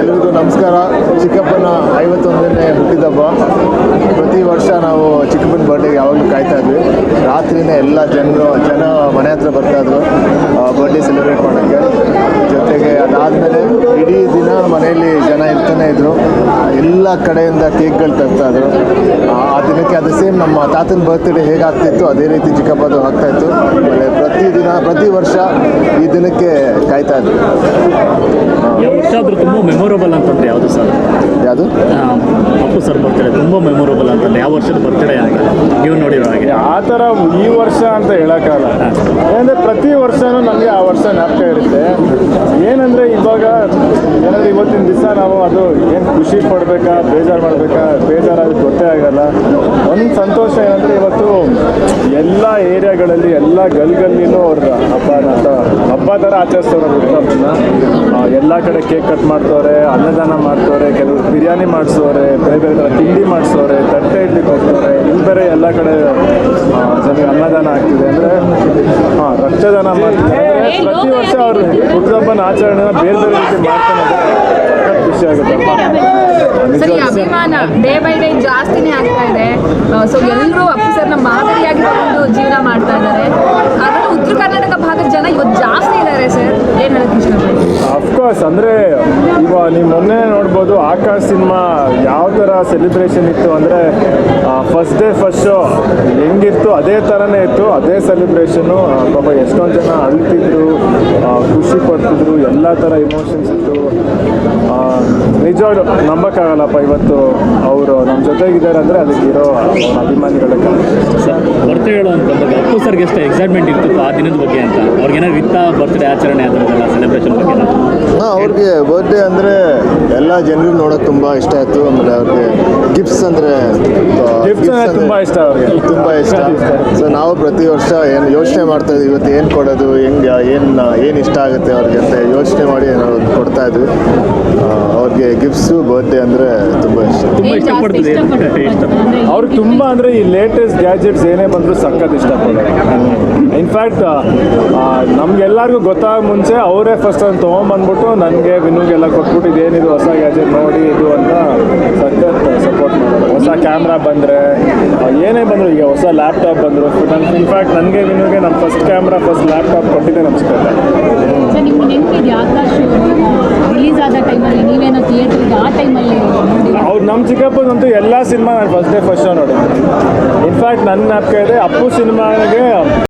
ಎಲ್ರಿಗೂ ನಮಸ್ಕಾರ. ಚಿಕ್ಕಪ್ಪನ 51ನೇ ಹುಟ್ಟಿದಬ್ಬ. ಪ್ರತಿ ವರ್ಷ ನಾವು ಚಿಕ್ಕಪ್ಪನ ಬರ್ಡೇಗೆ ಯಾವಾಗಲೂ ಕಾಯ್ತಾ ಇದ್ವಿ. ರಾತ್ರಿನೇ ಎಲ್ಲ ಜನ ಮನೆ ಹತ್ರ ಬರ್ತಾಯಿದ್ರು ಬರ್ಡೇ ಸೆಲೆಬ್ರೇಟ್ ಮಾಡೋಕ್ಕೆ. ಜೊತೆಗೆ ಅದಾದಮೇಲೆ ಇಡೀ ದಿನ ಮನೆಯಲ್ಲಿ ಜನ ಇರ್ತಾನೆ ಇದ್ದರು. ಎಲ್ಲ ಕಡೆಯಿಂದ ಕೇಕ್ಗಳು ತರ್ತಾಯಿದ್ರು. ಆ ದಿನಕ್ಕೆ ಅದು ಸೇಮ್ ನಮ್ಮ ತಾತನ ಬರ್ತ್ಡೇ ಹೇಗಾಗ್ತಿತ್ತು ಅದೇ ರೀತಿ ಚಿಕ್ಕಪ್ಪದು ಆಗ್ತಾಯಿತ್ತು. ಆಮೇಲೆ ಪ್ರತಿ ವರ್ಷ ಈ ದಿನಕ್ಕೆ ಕಾಯ್ತಾ ಇದ್ವಿ. ತುಂಬ ಮೆಮೊರಬಲ್ ಅಂತಂದ್ರೆ ಯಾವುದು ಸರ್? ಯಾವುದು? ಅಪ್ಪು ಸರ್ ಬರ್ತ್ಡೇ ತುಂಬ ಮೆಮೊರಬಲ್ ಅಂತಂದ್ರೆ ಯಾವ ವರ್ಷದ ಬರ್ತ್ಡೇ ಅಂತ ನೀವು ನೋಡಿರೋ ಹಾಗೆ? ಆ ಥರ ಈ ವರ್ಷ ಅಂತ ಹೇಳೋಕ್ಕಾಗಲ್ಲ. ಏನಂದರೆ ಪ್ರತಿ ವರ್ಷವೂ ನಮಗೆ ಆ ವರ್ಷ ಜ್ಞಾಪಕ ಇರುತ್ತೆ. ಏನಂದರೆ ಇವಾಗ ಏನಾದರೂ ಇವತ್ತಿನ ದಿವಸ ನಾವು ಅದು ಏನು ಖುಷಿ ಪಡಬೇಕಾ ಬೇಜಾರಾಗಿ ಗೊತ್ತೇ ಆಗಲ್ಲ. ಒಂದು ಸಂತೋಷ ಏನಂದರೆ ಇವತ್ತು ಎಲ್ಲ ಏರಿಯಾಗಳಲ್ಲಿ ಎಲ್ಲ ಗಲ್ಲಿನೂ ಅವ್ರ ಹಬ್ಬ ಥರ ಆಚರಿಸ್ತವ್ರೆ. ಹುಟ್ಟುಹಬ್ಬನ ಎಲ್ಲ ಕಡೆ ಕೇಕ್ ಕಟ್ ಮಾಡ್ತವ್ರೆ, ಅನ್ನದಾನ ಮಾಡ್ತವ್ರೆ, ಕೆಲವರು ಬಿರಿಯಾನಿ ಮಾಡಿಸೋರೆ, ಬೇರೆ ಬೇರೆ ಥರ ತಿಂಡಿ ಮಾಡಿಸೋರೆ, ತಟ್ಟೆ ಇಡ್ಲಿ ಕೊಡ್ತವ್ರೆ. ಇಲ್ಲಿ ಬೇರೆ ಎಲ್ಲ ಕಡೆ ಜನರಿಗೆ ಅನ್ನದಾನ ಆಗ್ತಿದೆ ಅಂದರೆ ರಕ್ತದಾನ ಮಾಡ್ತಿದ್ದಾರೆ. ಪ್ರತಿ ವರ್ಷ ಅವರು ಹುಟ್ಟುಹಬ್ಬನ ಆಚರಣೆನ ಬೇರೆ ಬೇರೆ ರೀತಿ ಮಾಡ್ತಾನೆ ಖುಷಿ ಆಗುತ್ತೆ. ಸರಿ, ಅಭಿಮಾನ ಡೇ ಬೈ ಡೇ ಜಾಸ್ತಿನೇ ಆಗ್ತಾ ಇದೆ. ಸೊ ಎಲ್ಲರೂ ಅಪ್ಪು ಸರ್ನ ಮಾದರಿಯಾಗಿ ಒಂದು ಜೀವನ ಮಾಡ್ತಾ ಇದ್ದಾರೆ. ಅದರಲ್ಲೂ ಉತ್ತರ ಕರ್ನಾಟಕ ಭಾಗದ ಜನ ಇವತ್ತು ಜಾಸ್ತಿ ಇದ್ದಾರೆ ಸರ್. ಏನು ಹೇಳಕ್ಕೆ ಇಷ್ಟಪಡ್ತೀನಿ? ಅಫ್ಕೋರ್ಸ್ ಅಂದರೆ ಇವಾಗ ನೀವು ಮೊನ್ನೆ ನೋಡ್ಬೋದು ಆಕಾಶ್ ಸಿನಿಮಾ ಯಾವ ಥರ ಸೆಲೆಬ್ರೇಷನ್ ಇತ್ತು ಅಂದರೆ ಫಸ್ಟ್ ಡೇ ಫಸ್ಟ್ ಶೋ ಹೆಂಗಿತ್ತು ಅದೇ ಥರನೇ ಇತ್ತು, ಅದೇ ಸೆಲೆಬ್ರೇಷನು. ಪಾಪ ಎಷ್ಟೊಂದು ಜನ ಅಳ್ತಿದ್ರು, ಖುಷಿ ಪಡ್ತಿದ್ರು, ಎಲ್ಲ ಥರ ಇಮೋಷನ್ಸ್ ಇತ್ತು. ನಿಜವಾಗ್ಲೂ ನಂಬಕ್ಕಾಗಲ್ಲಪ್ಪ ಇವತ್ತು ಅವರು ನಮ್ಮ ಜೊತೆಗಿದ್ದಾರೆ ಅಂದರೆ ಅದಕ್ಕಿರೋ ಅಭಿಮಾನಿಗಳಿಗೆ. ಬರ್ತ್ಡೇಗಳು ಅಂತ ಬಂದಾಗ ಅಪ್ಪು ಸರ್ಗೆ ಎಷ್ಟು ಎಕ್ಸೈಟ್ಮೆಂಟ್ ಇರ್ತಿತ್ತು ಆ ದಿನದ ಬಗ್ಗೆ ಅಂತ? ಅವ್ರಿಗೇನಾದ್ರು ಇತ್ತ ಬರ್ತ್ಡೇ ಆಚರಣೆ ಅದರದ್ದೆಲ್ಲ ಸೆಲೆಬ್ರೇಷನ್ ಬಗ್ಗೆ? ಅವ್ರಿಗೆ ಬರ್ಡೇ ಅಂದರೆ ಎಲ್ಲ ಜನರು ನೋಡೋಕೆ ತುಂಬ ಇಷ್ಟ ಆಯಿತು. ಆಮೇಲೆ ಅವ್ರಿಗೆ ಗಿಫ್ಟ್ಸ್ ಅಂದರೆ ತುಂಬ ಇಷ್ಟ, ಅವ್ರಿಗೆ ತುಂಬ ಇಷ್ಟ. ಸೊ ನಾವು ಪ್ರತಿ ವರ್ಷ ಏನು ಯೋಚನೆ ಮಾಡ್ತಾಯಿದ್ವಿ, ಇವತ್ತು ಏನು ಕೊಡೋದು, ಏನು ಇಷ್ಟ ಆಗುತ್ತೆ ಅವ್ರಿಗೆ ಅಂತ ಯೋಚನೆ ಮಾಡಿ ನಾವು ಕೊಡ್ತಾ ಇದ್ವಿ. ಅವ್ರಿಗೆ ಗಿಫ್ಟ್ಸು ಬರ್ಡೇ ಅಂದರೆ ತುಂಬ ಇಷ್ಟ. ತುಂಬ ಇಷ್ಟಪಡ್ತದೆ ಅವ್ರಿಗೆ ತುಂಬ ಅಂದರೆ ಈ ಲೇಟೆಸ್ಟ್ ಗ್ಯಾಜೆಟ್ಸ್ ಏನೇ ಬಂದರೂ ಸಖತ್ ಇಷ್ಟಪಡೋದು. ಇನ್ಫ್ಯಾಕ್ಟ್ ನಮಗೆಲ್ಲರಿಗೂ ಗೊತ್ತಾಗ ಮುಂಚೆ ಅವರೇ ಫಸ್ಟ್ ಅದನ್ನು ತೊಗೊಂಬಂದ್ಬಿಟ್ಟು ನನಗೆ ವಿನುಗೆಲ್ಲ ಕೊಟ್ಬಿಟ್ಟು ಇದೇನಿದು ಹೊಸ ಗ್ಯಾಜೆಟ್ ನೋಡಿ ಇದು ಅಂತ ಸಖತ್ ಸಪೋರ್ಟ್ ಮಾಡೋದು. ಹೊಸ ಕ್ಯಾಮ್ರಾ ಬಂದರೆ ಏನೇ ಬಂದರು, ಈಗ ಹೊಸ ಲ್ಯಾಪ್ಟಾಪ್ ಬಂದರು, ಇನ್ಫ್ಯಾಕ್ಟ್ ನನಗೆ ವಿನುಗೆ ನಮ್ಮ ಫಸ್ಟ್ ಕ್ಯಾಮ್ರಾ ಫಸ್ಟ್ ಲ್ಯಾಪ್ಟಾಪ್ ಕೊಟ್ಟಿದ್ದೆ ನಮಸ್ಕಾರ. ನಿಮ್ಗೆ ನೆನಪಿದೆಯಾ ಆಕಾಶ್ ರಿಲೀಸ್ ಆದ ಟೈಮಲ್ಲಿ ನೀವೇನೋ ಥಿಯೇಟ್ರಿಗೆ ಆ ಟೈಮಲ್ಲಿ ಅವ್ರು ನಮ್ಮ ಚಿಕ್ಕಪ್ಪನಂತೂ ಎಲ್ಲ ಸಿನಿಮಾ ನಾನು ಫಸ್ಟ್ ಡೇ ಫಸ್ಟ್ ಶೋ ನೋಡಿ. ಇನ್ಫ್ಯಾಕ್ಟ್ ನನ್ನ ಜ್ಞಾಪಕ ಇದೆ, ಅಪ್ಪು ಸಿನಿಮಾಗೆ